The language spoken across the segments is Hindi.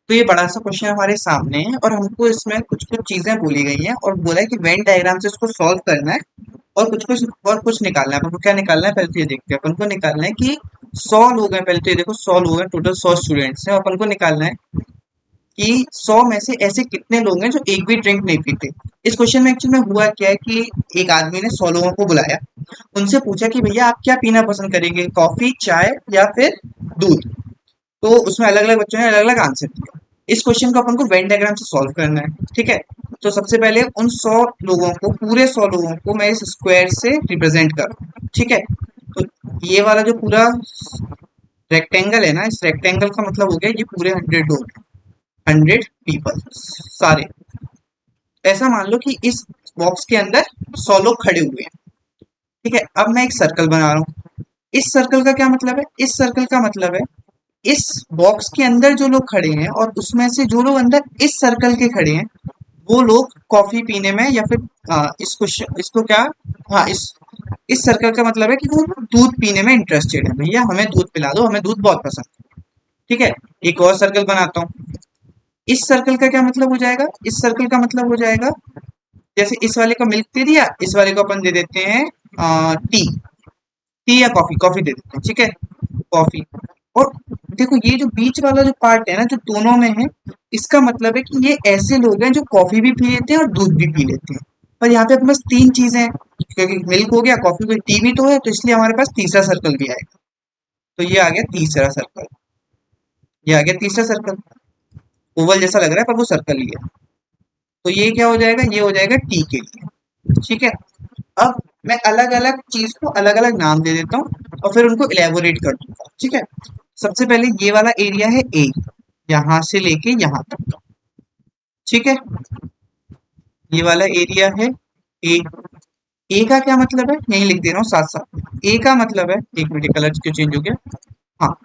तो ये बड़ा सा क्वेश्चन हमारे सामने है और हमको इसमें कुछ कुछ चीजें बोली गई हैं और बोला है कि वेन डायग्राम से इसको सॉल्व करना है और कुछ निकालना है। अपन को क्या निकालना है, पहले तो ये देखते हैं। अपन को निकालना है कि 100 लोग हैं, पहले तो ये देखो 100 लोग हैं, टोटल 100 स्टूडेंट्स हैं। अपन को निकालना है कि 100 में से ऐसे कितने लोग हैं जो एक भी ड्रिंक नहीं पीते। इस क्वेश्चन में एक्चुअली में हुआ क्या है कि एक आदमी ने 100 लोगों को बुलाया, उनसे पूछा कि भैया आप क्या पीना पसंद करेंगे, कॉफी, चाय या फिर दूध। तो उसमें अलग अलग बच्चों ने अलग अलग आंसर दिया। इस क्वेश्चन को अपन को वेन डायग्राम से सॉल्व करना है, ठीक है। तो सबसे पहले उन 100 लोगों को, पूरे 100 लोगों को मैं इस स्क्वायर से रिप्रेजेंट करूँ, ठीक है। तो ये वाला जो पूरा रेक्टेंगल है ना, इस रेक्टेंगल का मतलब हो गया ये पूरे 100 लोग, 100 पीपल सारे। ऐसा मान लो कि इस बॉक्स के अंदर 100 लोग खड़े हुए हैं, ठीक है। अब मैं एक सर्कल बना रहा हूँ। इस सर्कल का क्या मतलब है, इस सर्कल का मतलब है इस बॉक्स के अंदर जो लोग खड़े हैं और उसमें से जो लोग अंदर इस सर्कल के खड़े हैं वो लोग कॉफी पीने में या फिर इसको क्या, हाँ, इस सर्कल का मतलब है कि वो दूध पीने में इंटरेस्टेड है। भैया हमें दूध पिला दो, हमें दूध बहुत पसंद है, ठीक है। एक और सर्कल बनाता हूँ। इस सर्कल का क्या मतलब हो जाएगा, इस सर्कल का मतलब हो जाएगा जैसे इस वाले को मिल्क दे दिया, इस वाले को अपन दे देते हैं टी, टी या कॉफी, कॉफी दे देते हैं, ठीक है, कॉफी। और देखो ये जो बीच वाला जो पार्ट है ना, जो दोनों में है, इसका मतलब है कि ये ऐसे लोग हैं जो कॉफी भी पी लेते हैं और दूध भी पी लेते हैं। पर यहाँ पे अपने पास तीन चीजें हैं, क्योंकि मिल्क हो गया, कॉफी हो गई, टी भी तो है, तो इसलिए हमारे पास तीसरा सर्कल भी आएगा। तो ये आ गया तीसरा सर्कल, ये आ गया तीसरा सर्कल। ओवल जैसा लग रहा है पर वो सर्कल ही है। तो ये क्या हो जाएगा, ये हो जाएगा टी के लिए, ठीक है। अब मैं अलग अलग चीज को अलग अलग नाम दे देता हूँ और फिर उनको इलेबोरेट कर दूंगा, ठीक है। सबसे पहले ये वाला एरिया है ए, यहां से लेके यहां तक, ठीक है। ये वाला एरिया है ए। ए का क्या मतलब है, यही लिख दे रहा हूँ साथ साथ। ए का मतलब है, एक मिनट कलर क्यों चेंज हो गया, हाँ,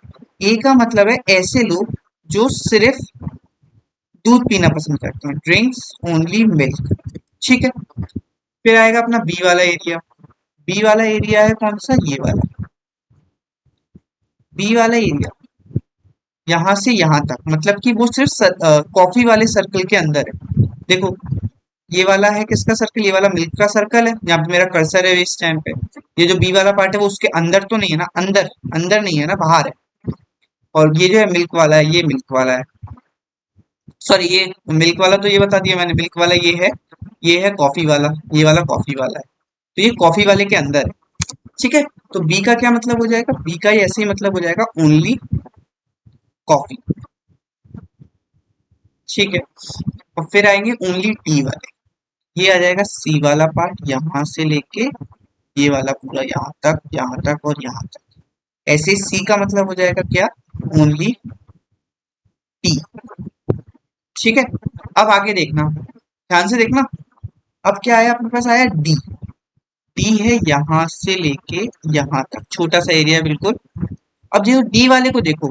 ए का मतलब है ऐसे लोग जो सिर्फ दूध पीना पसंद करते हैं, ड्रिंक्स ओनली मिल्क, ठीक है। फिर आएगा अपना बी वाला एरिया। बी वाला एरिया है कौन सा, ये वाला। बी वाला एरिया यहाँ से यहाँ तक, मतलब कि वो सिर्फ कॉफी वाले सर्कल के अंदर है। देखो ये वाला है किसका सर्कल, ये वाला मिल्क का सर्कल है, यहाँ पे मेरा कर्सर है इस टाइम पे। ये जो बी वाला पार्ट है वो उसके अंदर तो नहीं है ना, अंदर अंदर नहीं है ना, बाहर है। और ये जो है मिल्क वाला है, ये मिल्क वाला है, सॉरी ये मिल्क वाला तो ये बता दिया मैंने, मिल्क वाला ये है कॉफी वाला, ये वाला कॉफी वाला है। तो ये कॉफी वाले के अंदर है, ठीक है। तो बी का क्या मतलब हो जाएगा, बी का ही ऐसे ही मतलब हो जाएगा ओनली कॉफी, ठीक है। और फिर आएंगे ओनली टी वाले, ये आ जाएगा सी वाला पार्ट, यहाँ से लेके ये वाला पूरा यहाँ तक, यहाँ तक और यहाँ तक। ऐसे सी का मतलब हो जाएगा क्या, ओनली टी, ठीक है। अब आगे देखना, ध्यान से देखना। अब क्या आया अपने पास, आया डी। डी है यहाँ से लेके यहाँ तक, छोटा सा एरिया बिल्कुल। अब जो डी वाले को देखो,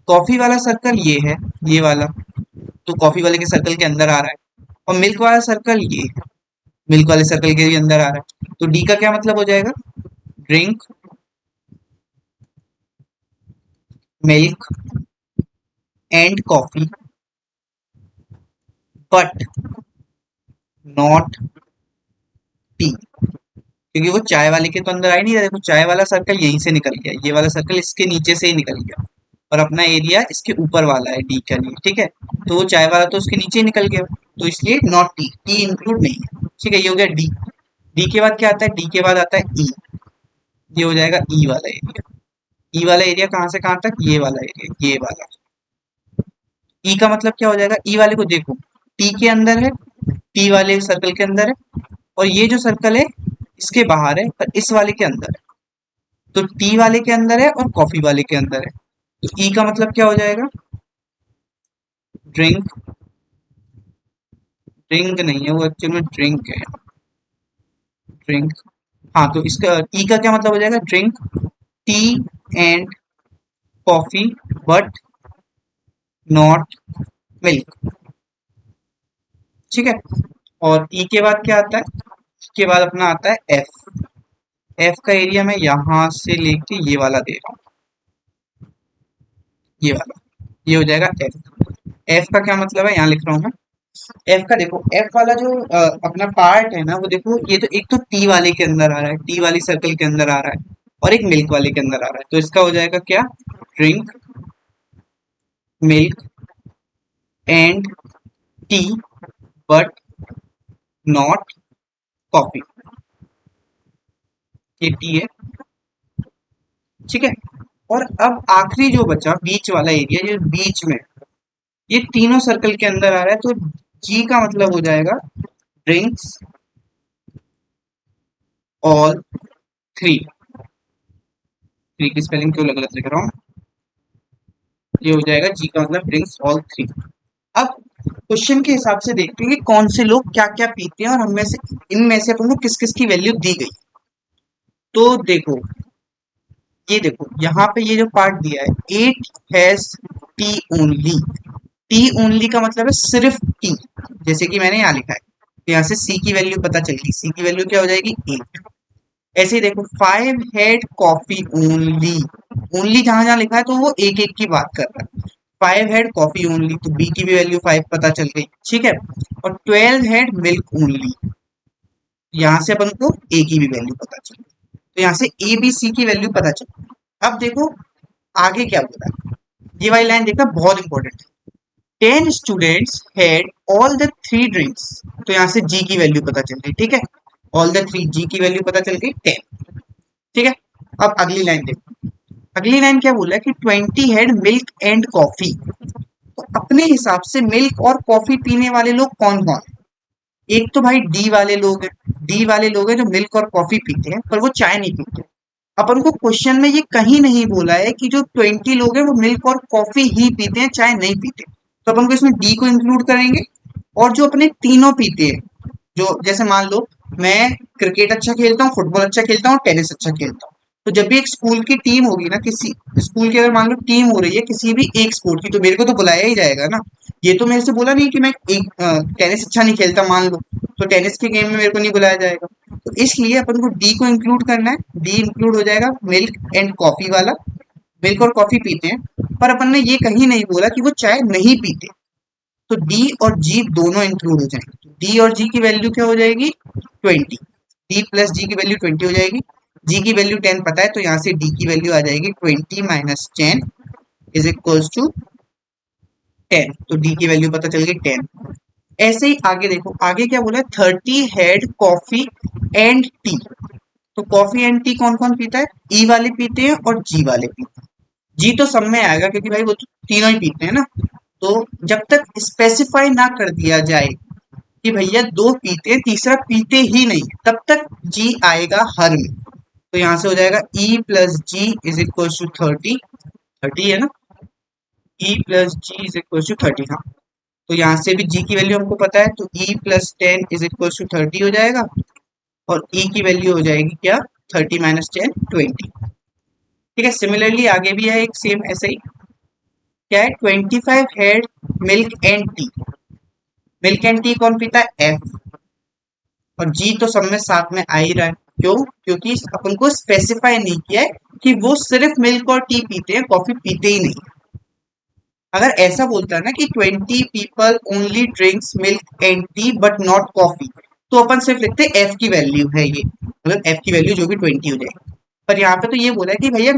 कॉफी वाला सर्कल ये है, ये वाला, तो कॉफी वाले के सर्कल के अंदर आ रहा है। और मिल्क वाला सर्कल ये है, मिल्क वाले सर्कल के भी अंदर आ रहा है। तो डी का क्या मतलब हो जाएगा, drink milk and coffee but not T, क्योंकि वो चाय वाले के तो अंदर आ ही नहीं रहा। देखो चाय वाला सर्कल यहीं से निकल गया, ये वाला सर्कल इसके नीचे से ही निकल गया और अपना एरिया इसके ऊपर वाला है डी का लिए, ठीक है। तो वो चाय वाला तो उसके नीचे ही निकल गया, तो इसलिए नॉट टी, टी इंक्लूड नहीं है, ठीक है। ये हो गया डी। डी के बाद क्या आता है, डी के बाद आता है ई, ये हो जाएगा ई वाला एरिया। ई वाला एरिया कहाँ से कहाँ तक, ये वाला एरिया, ये वाला। ई का मतलब क्या हो जाएगा, ई वाले को देखो, टी के अंदर है, टी वाले सर्कल के अंदर है, और ये जो सर्कल है इसके बाहर है पर इस वाले के अंदर है। तो टी वाले के अंदर है और कॉफी वाले के अंदर है। तो ई का मतलब क्या हो जाएगा, ड्रिंक, ड्रिंक नहीं है वो, एक्चुअल में ड्रिंक है, ड्रिंक। हाँ, तो इसका ई का क्या मतलब हो जाएगा, drink tea and coffee but not milk, ठीक है। और ई के बाद क्या आता है, इसके बाद अपना आता है एफ। एफ का एरिया मैं यहां से लेके ये वाला दे रहा हूँ, ये वाला, ये हो जाएगा एफ। एफ का क्या मतलब है, यहाँ लिख रहा हूँ मैं। एफ का देखो, एफ वाला जो अपना पार्ट है ना, वो देखो ये तो एक तो टी वाले के अंदर आ रहा है, टी वाली सर्कल के अंदर आ रहा है, और एक मिल्क वाले के अंदर आ रहा है, तो इसका हो जाएगा क्या, drink milk and T but not coffee, ये टी है, ठीक है। और अब आखिरी जो बचा बीच वाला एरिया, जो बीच में ये तीनों सर्कल के अंदर आ रहा है, तो जी का मतलब हो जाएगा ड्रिंक्स ऑल थ्री। थ्री की स्पेलिंग क्यों गलत लिख रहा हूँ, ये हो जाएगा जी का मतलब ड्रिंक्स ऑल थ्री। अब क्वेश्चन के हिसाब से देखते हैं कि कौन से लोग क्या क्या पीते हैं, और हमें से इनमें से अपन को किस किस की वैल्यू दी गई। तो देखो, ये देखो यहाँ पे ये जो पार्ट दिया है, it has T only. T only का मतलब है सिर्फ टी, जैसे कि मैंने यहाँ लिखा है, तो यहाँ से सी की वैल्यू पता चल गई, सी की वैल्यू क्या हो जाएगी, एट। ऐसे ही देखो, five had coffee only, only जहां जहां लिखा है तो वो एक एक की बात कर रहा है। फाइव हैड कॉफी ओनली, तो बी की भी वैल्यू फाइव पता चल गई, ठीक है। और 12 हैड मिल्क ओनली, यहाँ से अपन को ए की भी वैल्यू पता चल गई, तो यहाँ से ए बी सी की वैल्यू पता चल गई। अब देखो आगे क्या बोला है, ये वाली लाइन देखना बहुत इंपॉर्टेंट है। 10 students had all the three drinks, तो यहाँ से जी की वैल्यू पता चल गई, ठीक है। ऑल द थ्री, जी की वैल्यू पता चल गई 10, ठीक है। अब अगली लाइन देखो, अगली लाइन क्या बोला है कि 20 हैड मिल्क एंड कॉफी, तो अपने हिसाब से मिल्क और कॉफी पीने वाले लोग कौन कौन है। एक तो भाई डी वाले लोग हैं, डी वाले लोग हैं जो मिल्क और कॉफी पीते हैं, पर वो चाय नहीं पीते। अपन को क्वेश्चन में ये कहीं नहीं बोला है कि जो 20 लोग हैं वो मिल्क और कॉफी ही पीते हैं, चाय नहीं पीते, तो अपन को इसमें डी को इंक्लूड करेंगे। और जो अपने तीनों पीते हैं, जो जैसे मान लो मैं क्रिकेट अच्छा खेलता हूँ, फुटबॉल अच्छा खेलता हूँ, टेनिस अच्छा खेलता हूँ, तो जब भी एक स्कूल की टीम होगी ना, किसी स्कूल की अगर मान लो टीम हो रही है किसी भी एक स्पोर्ट की, तो मेरे को तो बुलाया ही जाएगा ना। ये तो मेरे से बोला नहीं कि मैं एक टेनिस अच्छा नहीं खेलता मान लो, तो टेनिस के गेम में मेरे को नहीं बुलाया जाएगा। तो इसलिए अपन को डी को इंक्लूड करना है, डी इंक्लूड हो जाएगा मिल्क एंड कॉफी वाला, मिल्क और कॉफी पीते हैं, पर अपन ने ये कहीं नहीं बोला कि वो चाय नहीं पीते, तो डी और जी दोनों इंक्लूड हो जाएंगे। डी और जी की वैल्यू क्या हो जाएगी, 20। डी प्लस जी की वैल्यू 20 हो जाएगी, जी की वैल्यू 10 पता है, तो यहाँ से डी की वैल्यू आ जाएगी 20 माइनस 10 इज इक्वल्स टू 10, तो डी की वैल्यू पता चल गई 10। ऐसे ही आगे देखो, आगे क्या बोला है, 30 हैड कॉफी एंड टी, तो कॉफी एंड टी कौन कौन पीता है, ई वाले पीते हैं और जी वाले पीते हैं। जी तो सब में आएगा क्योंकि भाई वो तो तीनों ही पीते हैं ना। तो जब तक स्पेसिफाई ना कर दिया जाए कि भैया दो पीते हैं तीसरा पीते ही नहीं, तब तक जी आएगा हर में। तो यहाँ से हो जाएगा E plus G is equal to 30, 30 है ना, E plus G is equal to 30, हाँ। तो यहाँ से भी जी की वैल्यू हमको पता है, तो E plus 10 is equal to 30 हो जाएगा, और ई की वैल्यू हो जाएगी क्या, 30 माइनस 10 20, ठीक है। सिमिलरली आगे भी है एक सेम ऐसे ही, क्या है, 25 had milk and T, milk and T कौन पीता है, एफ, और जी तो सब में साथ में आ ही रहा है। क्यों, क्योंकि अपन को स्पेसिफाई नहीं किया है कि वो सिर्फ मिल्क और टी पीते हैं, कॉफी पीते ही नहीं। अगर ऐसा बोलता है ना कि 20 people only drinks milk and T but not coffee, तो अपन सिर्फ लिखते एफ की वैल्यू है ये, मतलब एफ की वैल्यू जो भी 20 हो जाएगी। पर यहाँ पे तो ये बोला है कि भैया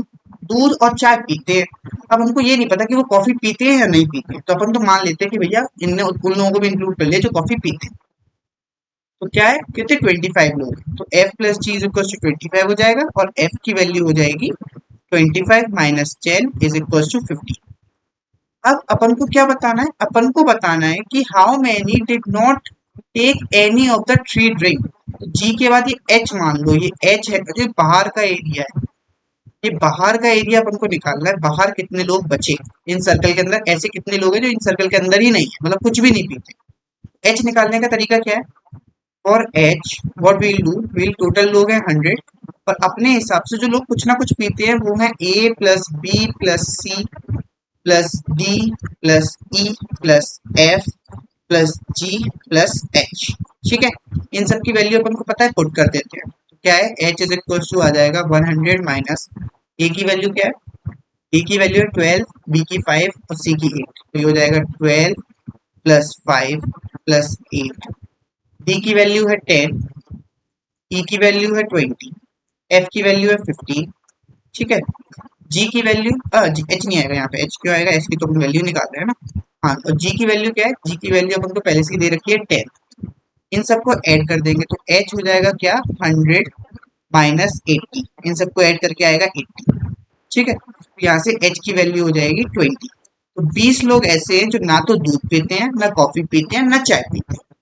दूध और चाय पीते हैं। अब हमको ये नहीं पता कि वो कॉफी पीते हैं या नहीं पीते हैं, तो अपन तो मान लेते हैं कि भैया इनने उन लोगों को भी इंक्लूड कर लिया जो कॉफी पीते हैं। तो क्या है, कितने 25 लोग हैं, तो F plus G is equal to 25 हो जाएगा, और एफ की वैल्यू हो जाएगी 25 माइनस 10 इज इक्वल टू 50। अब अपन को क्या बताना है, अपन को बताना है कि how many did not take any of the three drink. जी के बाद ये एच मान लो, ये एच है जो बाहर का एरिया है, ये बाहर का एरिया अपन को निकालना है, बाहर कितने लोग बचे इन सर्कल के अंदर, ऐसे कितने लोग हैं जो इन सर्कल के अंदर ही नहीं है, मतलब कुछ भी नहीं पीते। एच निकालने का तरीका क्या है, और H what will do, will total लोग हैं 100, और अपने हिसाब से जो लोग कुछ ना कुछ पीते हैं वो है A plus B plus C plus D plus E plus F plus G plus H, ठीक है। इन सब की वैल्यू अपन को पता है, पुट कर देते हैं, तो क्या है, एच इज इक्वल टू आ जाएगा 100 माइनस ए की वैल्यू क्या है, डी की वैल्यू है 12, बी की 5 और सी की 8, तो ये हो जाएगा 12 प्लस 5 प्लस 8। डी की वैल्यू है 10, ई की वैल्यू है 20, एफ की वैल्यू है 15। ठीक है। जी की वैल्यू एच नहीं आएगा यहाँ पे, एच क्यों आएगा, एच की तो हम वैल्यू निकाल रहे हैं ना। हाँ, और जी की वैल्यू क्या है, जी की वैल्यू अपन को पहले से ही दे रखी है 10। इन सबको ऐड कर देंगे तो एच हो जाएगा क्या, 100 माइनस 80, इन सबको ऐड करके आएगा 80। ठीक है, तो यहाँ से एच की वैल्यू हो जाएगी 20। तो 20 लोग ऐसे हैं जो ना तो दूध पीते हैं, ना कॉफी पीते हैं, ना चाय पीते हैं।